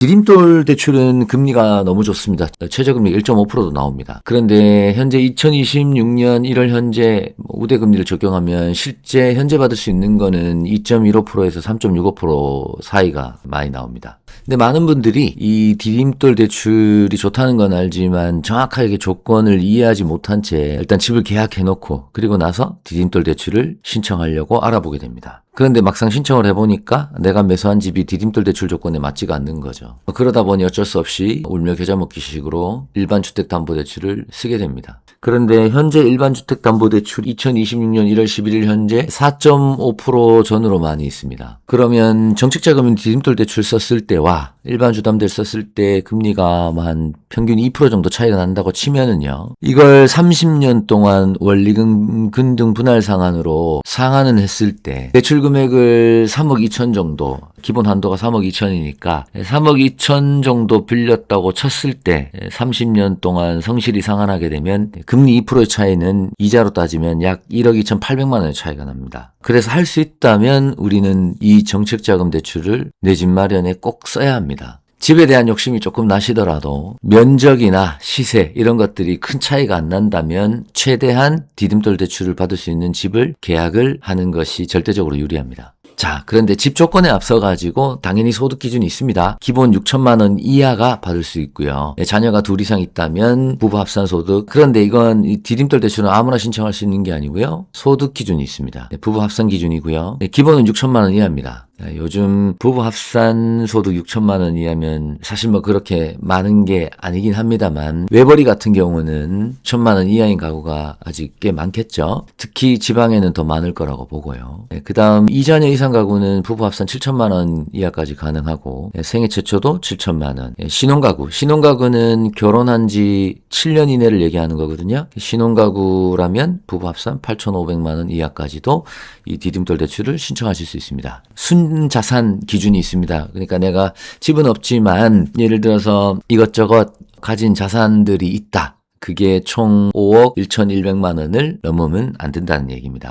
디딤돌 대출은 금리가 너무 좋습니다. 최저금리 1.5%도 나옵니다. 그런데 현재 2026년 1월 현재 우대금리를 적용하면 실제 현재 받을 수 있는 거는 2.15%에서 3.65% 사이가 많이 나옵니다. 근데 많은 분들이 이 디딤돌 대출이 좋다는 건 알지만 정확하게 조건을 이해하지 못한 채 일단 집을 계약해놓고 그리고 나서 디딤돌 대출을 신청하려고 알아보게 됩니다. 그런데 막상 신청을 해보니까 내가 매수한 집이 디딤돌 대출 조건에 맞지가 않는 거죠. 그러다 보니 어쩔 수 없이 울며 겨자 먹기식으로 일반 주택담보대출을 쓰게 됩니다. 그런데 현재 일반 주택담보대출 2026년 1월 11일 현재 4.5% 전후로 많이 있습니다. 그러면 정책자금은 디딤돌 대출 썼을 때와 일반 주담대를 썼을 때 금리가 한 평균 2% 정도 차이가 난다고 치면은요. 이걸 30년 동안 원리금 근등 분할 상환으로 상환은 했을 때 대출 금액을 3억 2천 정도, 기본 한도가 3억 2천이니까 3억 2천 정도 빌렸다고 쳤을 때 30년 동안 성실히 상환하게 되면 금리 2%의 차이는 이자로 따지면 약 1억 2,800만 원의 차이가 납니다. 그래서 할 수 있다면 우리는 이 정책자금 대출을 내 집 마련에 꼭 써야 합니다. 집에 대한 욕심이 조금 나시더라도 면적이나 시세 이런 것들이 큰 차이가 안 난다면 최대한 디딤돌 대출을 받을 수 있는 집을 계약을 하는 것이 절대적으로 유리합니다. 자, 그런데 집 조건에 앞서가지고 당연히 소득 기준이 있습니다. 기본 6천만 원 이하가 받을 수 있고요. 자녀가 둘 이상 있다면 부부 합산 소득. 그런데 이건 이 디딤돌 대출은 아무나 신청할 수 있는 게 아니고요. 소득 기준이 있습니다. 부부 합산 기준이고요. 기본은 6천만 원 이하입니다. 요즘 부부 합산 소득 6천만 원 이하면 사실 뭐 그렇게 많은 게 아니긴 합니다만 외벌이 같은 경우는 1천만 원 이하인 가구가 아직 꽤 많겠죠. 특히 지방에는 더 많을 거라고 보고요. 그 다음 2자녀 이상 가구는 부부 합산 7천만 원 이하까지 가능하고 생애 최초도 7천만 원. 신혼가구는 결혼한 지 7년 이내를 얘기하는 거거든요. 신혼가구라면 부부 합산 8,500만 원 이하까지도 이 디딤돌 대출을 신청하실 수 있습니다. 순자산 기준이 있습니다. 그러니까 내가 집은 없지만 예를 들어서 이것저것 가진 자산들이 있다. 그게 총 5억 1,100만 원을 넘으면 안 된다는 얘기입니다.